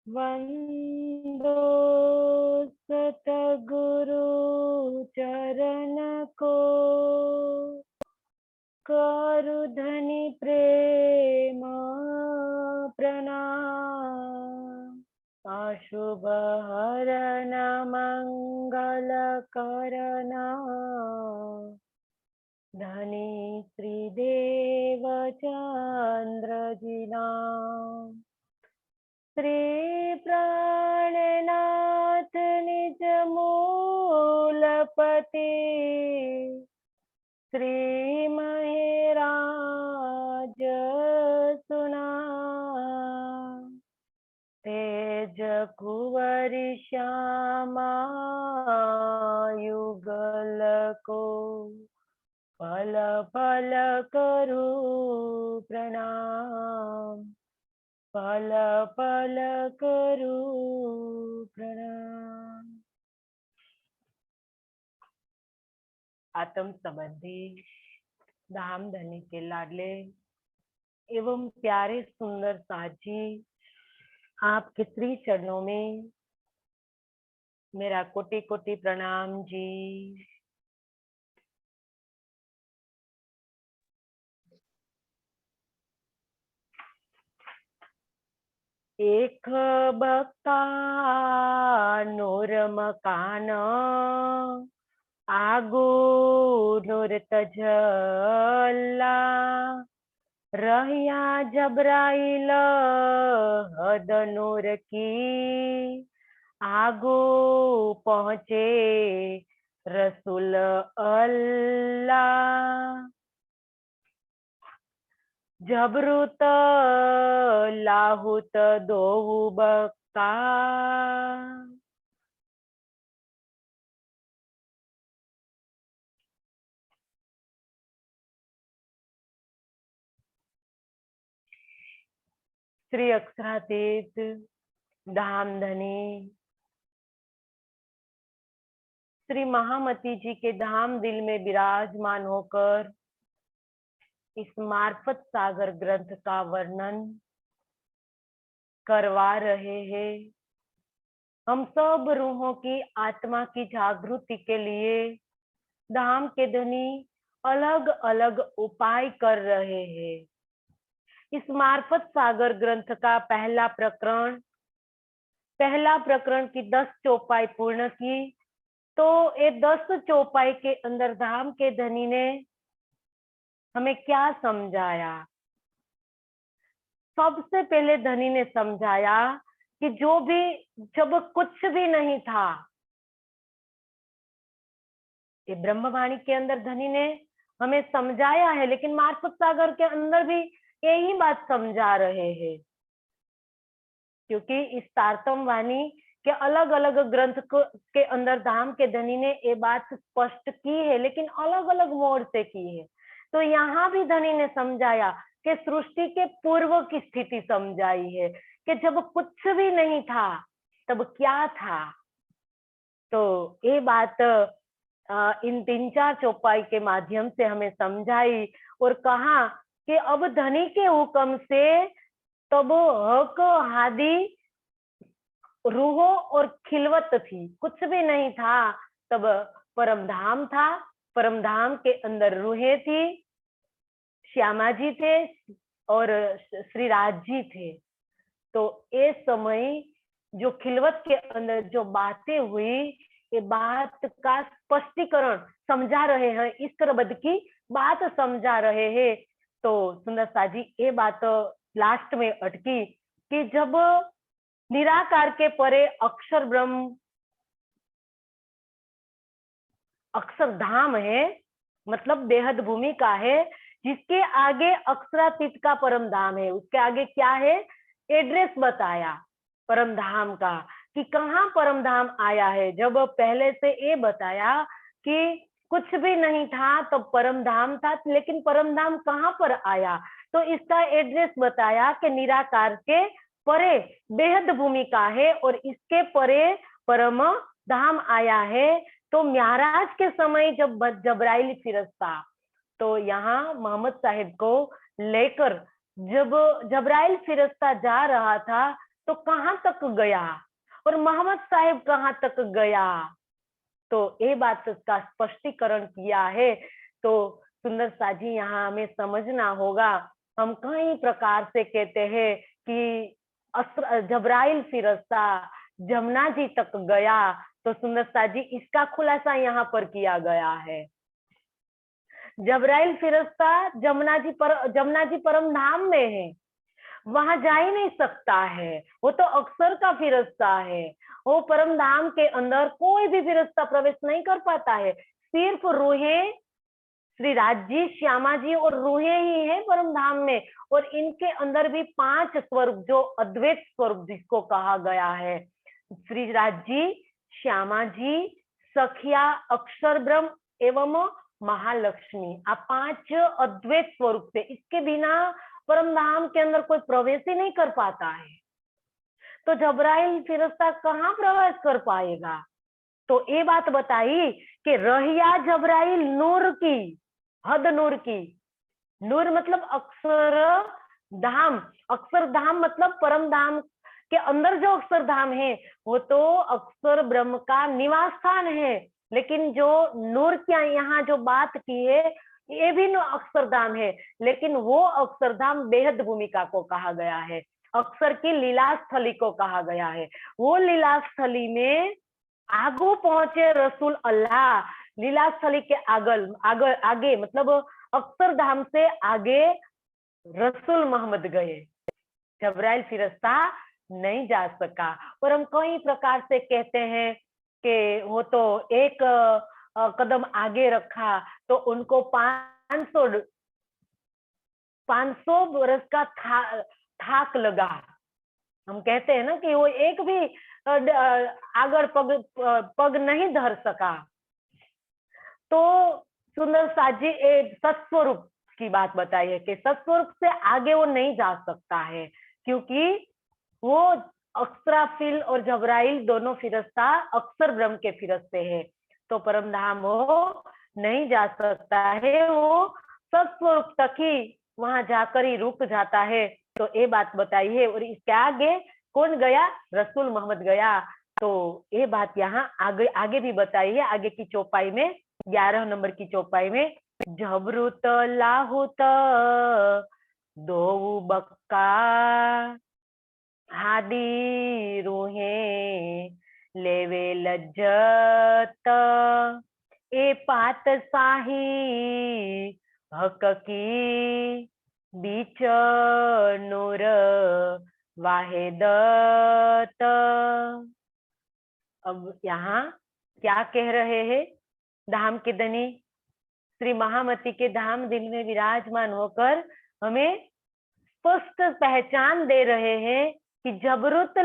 वंदो सतगुरु चरण को, करु धनि प्रेम प्रणाम। अशुभ हरण मंगल करना, धनी श्रीदेव चंद्र जिना। श्री प्राणनाथ निज मूलपति, श्री महराज सुना। तेज कुंवरि श्यामा युगल को, पल पल करू प्रणाम, पल पल करू प्रणाम। आत्म संबंधी धाम धनी के लाडले एवं प्यारे सुंदर साजी, आपके श्री चरणों में मेरा कोटि कोटि प्रणाम जी। एक बक्ता नूर मकान, आगो नूर तजल्ला। रहिया जबराइल हद नूर की, आगो पहुँचे रसूल अल्लाह। जबरूत लाहुत दोऊ बक्ता, श्री अक्षरातीत धाम धनी श्री महामती जी के धाम दिल में विराजमान होकर इस मार्फत सागर ग्रंथ का वर्णन करवा रहे हैं। हम सब रूहों की आत्मा की जागृति के लिए धाम के धनी अलग अलग उपाय कर रहे हैं। इस मार्फत सागर ग्रंथ का पहला प्रकरण की 10 चौपाई पूर्ण की, तो ये 10 चौपाई के अंदर धाम के धनी ने हमें क्या समझाया। सबसे पहले धनी ने समझाया कि जब कुछ भी नहीं था, ये ब्रह्मवाणी के अंदर धनी ने हमें समझाया है, लेकिन मार्फत सागर के अंदर भी यही बात समझा रहे हैं, क्योंकि इस तारतम वाणी के अलग अलग ग्रंथ के अंदर धाम के धनी ने ये बात स्पष्ट की है, लेकिन अलग अलग मोड़ से की है। तो यहाँ भी धनी ने समझाया कि सृष्टि के पूर्व की स्थिति समझाई है कि जब कुछ भी नहीं था तब क्या था। तो ये बात इन 3-4 चौपाई के माध्यम से हमें समझाई और कहा कि अब धनी के हुक्म से तब हक हादी रूहों और खिलवत थी, कुछ भी नहीं था तब परम धाम था। परम धाम के अंदर रूहें थी, श्यामा जी थे और श्री राज जी थे। तो इस समय जो खिलवत के अंदर जो बातें हुई, ये बात का स्पष्टीकरण समझा रहे हैं, ईश्वर बद की बात समझा रहे हैं। तो सुंदर साजी ये बात लास्ट में अटकी कि जब निराकार के परे अक्षर ब्रह्म अक्षरधाम है, मतलब बेहद भूमिका है, जिसके आगे अक्षरातीत का परम धाम है। उसके आगे क्या है, एड्रेस बताया परम धाम का कि कहाँ परम धाम आया है। जब पहले से ये बताया कि कुछ भी नहीं था तो परम धाम था, लेकिन परम धाम कहाँ पर आया, तो इसका एड्रेस बताया कि निराकार के परे बेहद भूमिका है और इसके परे परम धाम आया है। तो महाराज के समय जब जबराइल फिरस्ता, तो यहाँ मोहम्मद साहिब को लेकर जब जबराइल फिरस्ता जा रहा था, तो कहाँ तक गया, और मोहम्मद साहेब कहाँ तक गया। तो ये बात का स्पष्टीकरण किया है। तो सुंदर साजी यहाँ हमें समझना होगा। हम कई प्रकार से कहते हैं कि जबराइल फिरस्ता जमुना जी तक गया, तो सुंदर साजी इसका खुलासा यहाँ पर किया गया है। जबराइल फिरस्ता जमुना जी परम धाम में है, वहां जा ही नहीं सकता है, वो तो अक्सर का फिरस्ता है। वो परम धाम के अंदर कोई भी फिरस्ता प्रवेश नहीं कर पाता है, सिर्फ रूहें श्री राज जी, श्यामा जी और रूहें ही है परम धाम में। और इनके अंदर भी 5 स्वरूप, जो अद्वैत स्वरूप जिसको कहा गया है, श्री राज जी, श्यामा जी, सखिया, अक्षर ब्रह्म एवं महालक्ष्मी, आप 5 अद्वैत स्वरूप से, इसके बिना परम धाम के अंदर कोई प्रवेश ही नहीं कर पाता है। तो जबराइल फिरस्ता कहाँ प्रवेश कर पाएगा। तो ये बात बताई कि रहिया जबराइल नूर की, हद नूर की। नूर मतलब अक्षर धाम, अक्षर धाम मतलब परम धाम के अंदर जो अक्षर धाम है वो तो अक्षर ब्रह्म का निवास स्थान है, लेकिन जो नूर क्या यहाँ जो बात की है ये भी अक्षरधाम है, लेकिन वो अक्षरधाम बेहद भूमिका को कहा गया है, अक्षर की लीलास्थली को कहा गया है। वो लीलास्थली में आगू पहुंचे रसूल अल्लाह, लीलास्थली के आगे मतलब अक्षरधाम से आगे रसूल मोहम्मद गए, जबराइल फिरस्ता नहीं जा सका। और हम कई प्रकार से कहते हैं कि वो तो एक कदम आगे रखा तो उनको 500 बरस का थाक लगा। हम कहते हैं ना कि वो एक भी आगर पग नहीं धर सका। तो सुंदर साजी एक सत्स्वरूप की बात बताई है कि सत्स्वरूप से आगे वो नहीं जा सकता है, क्योंकि वो अक्षराफिल और जबराइल दोनों फिरस्ता अक्षर ब्रह्म के फिरस्ते है, तो परम धाम वो नहीं जा सकता है, वो सत्स्वरूप तक ही वहां जाकर ही रुक जाता है। तो ये बात बताई है। और इसके आगे कौन गया, रसूल मोहम्मद गया। तो ये बात यहाँ आगे भी बताई है, आगे की चौपाई में 11 नंबर की चौपाई में, जबरूत लाहुत दो बक्का हादी रूहे लेवे लज्जत ए पात साही हक की बीच नूर वाहिदत। अब यहाँ क्या कह रहे हैं, धाम के धनी श्री महामती के धाम दिल में विराजमान होकर हमें स्पष्ट पहचान दे रहे हैं कि जबरुत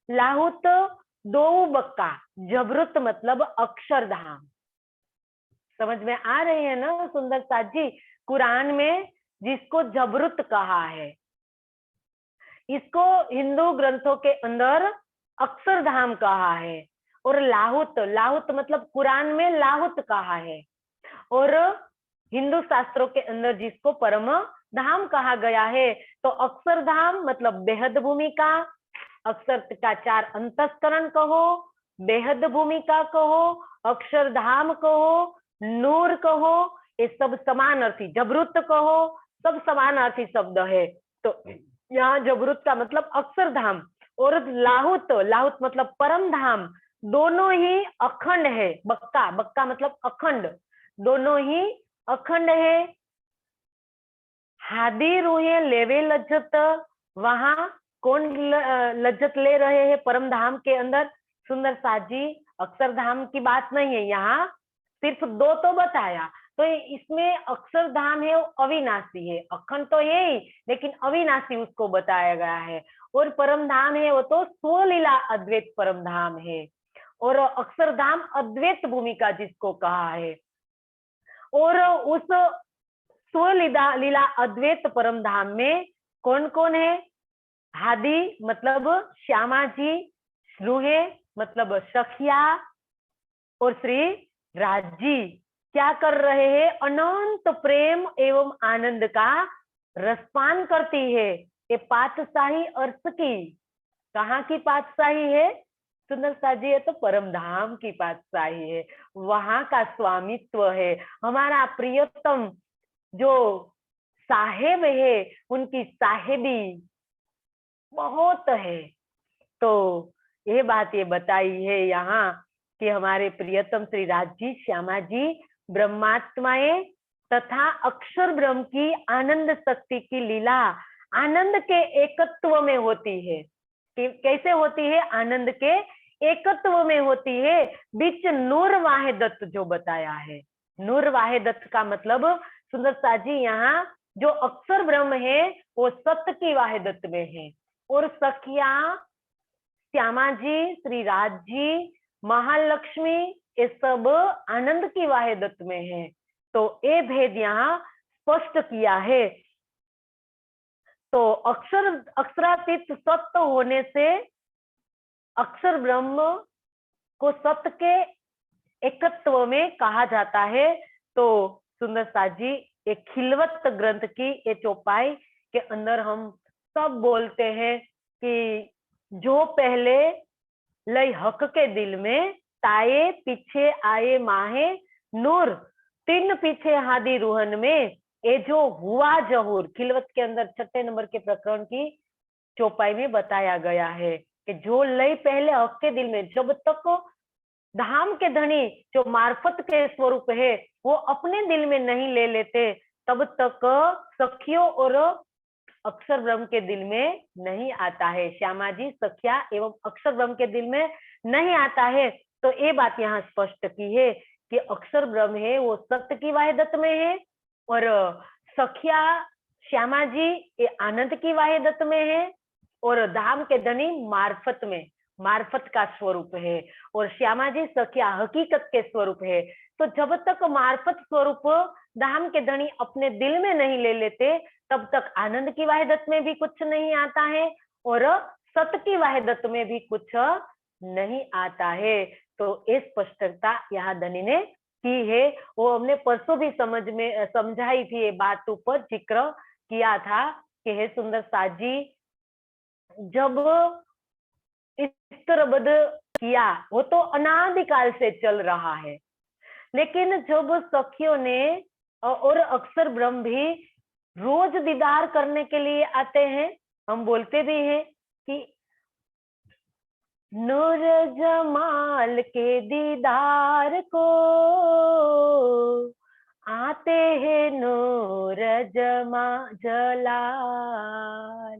लाहुत दो बक्का, जबरुत मतलब अक्षरधाम। समझ में आ रही है ना सुंदर साजी, कुरान में जिसको जबरुत कहा है, इसको हिंदू ग्रंथों के अंदर अक्षरधाम कहा है। और लाहुत मतलब कुरान में लाहुत कहा है, और हिंदू शास्त्रों के अंदर जिसको परम धाम कहा गया है। तो अक्षरधाम मतलब बेहद भूमिका, अक्षर का 4 अंतस्करण कहो, बेहद भूमिका कहो, अक्षरधाम कहो, नूर कहो, ये सब समानार्थी, जबरुत कहो, सब समानार्थी शब्द है। तो यहाँ जबरुत का मतलब अक्षरधाम और लाहुत मतलब परम धाम, दोनों ही अखंड है। बक्का मतलब अखंड, दोनों ही अखंड है। हादी रूहे लेवे लज्जत, वहां कौन लज्जत ले रहे हैं परम धाम के अंदर। सुंदर साजी अक्षरधाम की बात नहीं है, यहाँ सिर्फ 2 तो बताया। तो इसमें अक्षरधाम है वो अविनाशी है, अखंड तो है ही लेकिन अविनाशी उसको बताया गया है। और परम धाम है वो तो स्वलीला अद्वैत परम धाम है, और अक्षरधाम अद्वैत भूमिका जिसको कहा है। और उस स्वलीला अद्वैत परम धाम में कौन कौन है, हादी मतलब श्यामा जी, रूहे मतलब सखिया, और श्री राजी क्या कर रहे हैं, अनंत प्रेम एवं आनंद का रसपान करती है। ये पातशाही अर्थ की कहाँ की पातशाही है सुंदर सा जी? ये तो परम धाम की पातशाही है, वहां का स्वामित्व है। हमारा प्रियतम जो साहेब है, उनकी साहेबी बहुत है। तो ये बात ये बताई है यहाँ कि हमारे प्रियतम श्री राजी श्यामा जी ब्रह्मात्माएं तथा अक्षर ब्रह्म की आनंद शक्ति की लीला आनंद के एकत्व में होती है। कैसे होती है? आनंद के एकत्व में होती है। बीच नूर वाहिदत जो बताया है, नूर वाहिदत का मतलब सुंदर सा जी यहाँ जो अक्षर ब्रह्म है वो सत्य की वाहिदत में है, और सखिया श्यामा जी, श्री राज जी, महालक्ष्मी, ये सब आनंद की वाहिदत में है। तो ये भेद यहाँ स्पष्ट किया है। तो अक्षरातीत सत्य होने से अक्षर ब्रह्म को सत्य के एकत्व में कहा जाता है। तो सुंदर सा जी एक खिलवत ग्रंथ की ये चौपाई के अंदर हम सब बोलते हैं कि जो पहले लय हक के दिल में ताए पीछे आए माहे नूर तीन पीछे हादी रूहन में, ये जो हुआ जहूर खिलवत के अंदर 6 नंबर के प्रकरण की चौपाई में बताया गया है कि जो लय पहले हक के दिल में, जब तक धाम के धनी जो मार्फत के स्वरूप है वो अपने दिल में नहीं ले लेते, तब तक सखियों और अक्षर ब्रह्म के दिल में नहीं आता है। श्यामा जी सखिया एवं अक्षर ब्रह्म के दिल में नहीं आता है। तो ये बात यहाँ स्पष्ट की है कि अक्षर ब्रह्म है वो सत्य की वाहिदत में है, और सखिया श्यामा जी ये आनंद की वाहिदत में है, और धाम के धनी मार्फत में, मार्फत का स्वरूप है, और श्यामा जी सखिया हकीकत के स्वरूप है। तो जब तक मार्फत स्वरूप धाम के धनी अपने दिल में नहीं ले लेते, तब तक आनंद की वाहिदत में भी कुछ नहीं आता है, और सत्य की वाहिदत में भी कुछ नहीं आता है। तो ये स्पष्टता यहाँ धनी ने की है। वो हमने परसों भी समझाई थी, ये बात ऊपर जिक्र किया था कि हे सुंदर साजी, जब इस्तरबद्ध किया वो तो अनादिकाल से चल रहा है, लेकिन जब सखियों ने और अक्षर ब्रह्म भी रोज दीदार करने के लिए आते हैं, हम बोलते भी हैं कि नूर जमाल के दीदार को आते हैं नूर जलाल,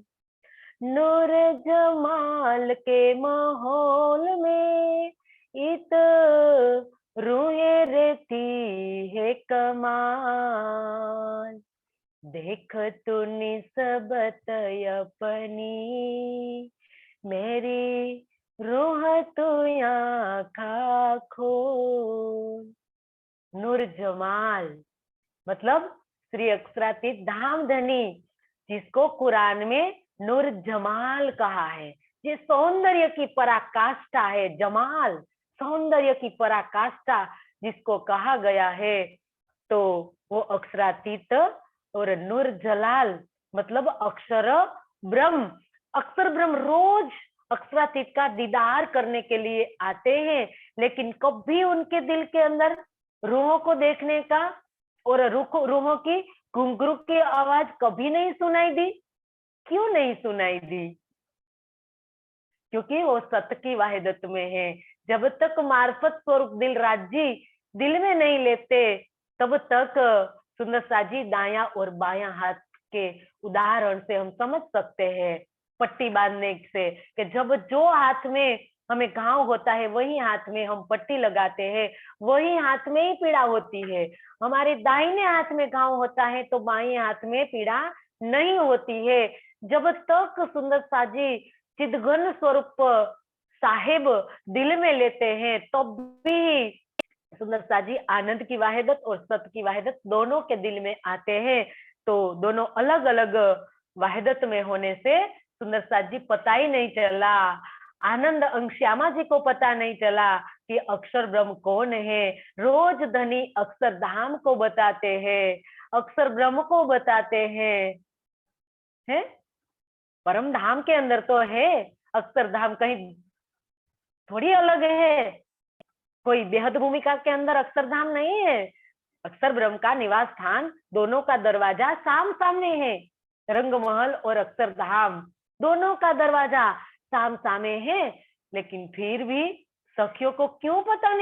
नूर जमाल के माहौल में इत रूहे रहती है कमाल, देख तू निस्बत अपनी मेरी रूह तो आँखा खोल। नूर जमाल मतलब श्री अक्षरातीत धाम धनी, जिसको कुरान में नूर जमाल कहा है, ये सौंदर्य की पराकाष्ठा है। जमाल सौंदर्य की पराकाष्ठा जिसको कहा गया है, तो वो अक्षरातीत, और नूर जलाल मतलब अक्षर ब्रह्म। अक्षर ब्रह्म रोज अक्षरातीत का दीदार करने के लिए आते हैं, लेकिन कभी उनके दिल के अंदर रूहों को देखने का और रूहों की घुंघरू की आवाज कभी नहीं सुनाई दी। क्यों नहीं सुनाई दी? क्योंकि वो सत्य की वाहिदत में है। जब तक मार्फत स्वरूप दिल राजी दिल में नहीं लेते, तब तक सुंदर साजी दाया और बाया हाथ के उदाहरण से हम समझ सकते हैं, पट्टी बांधने से, कि जब जो हाथ में हमें घाव होता है वही हाथ में हम पट्टी लगाते हैं, वही हाथ में ही पीड़ा होती है। हमारे दाहिने हाथ में घाव होता है तो बाएं हाथ में पीड़ा नहीं होती है। जब तक सुंदर साजी चिदघन स्वरूप साहेब दिल में लेते हैं, तब भी सुंदर साजी आनंद की वाहिदत और सत्य की वाहिदत दोनों के दिल में आते हैं। तो दोनों अलग अलग वाहिदत में होने से सुंदर साजी पता ही नहीं चला, आनंद अंग श्यामा जी को पता नहीं चला कि अक्षर ब्रह्म कौन है। रोज धनी अक्षर धाम को बताते हैं, अक्षर ब्रह्म को बताते हैं, है? परम धाम के अंदर तो है अक्षरधाम कहीं थोड़ी अलग है, कोई बेहद भूमिका के अंदर अक्षरधाम नहीं है। अक्षर ब्रह्म का निवास स्थान, दोनों का दरवाजा साम सामने है। रंगमहल और अक्षरधाम दोनों का दरवाजा साम सामे है, लेकिन फिर भी सखियों को क्यों पता नहीं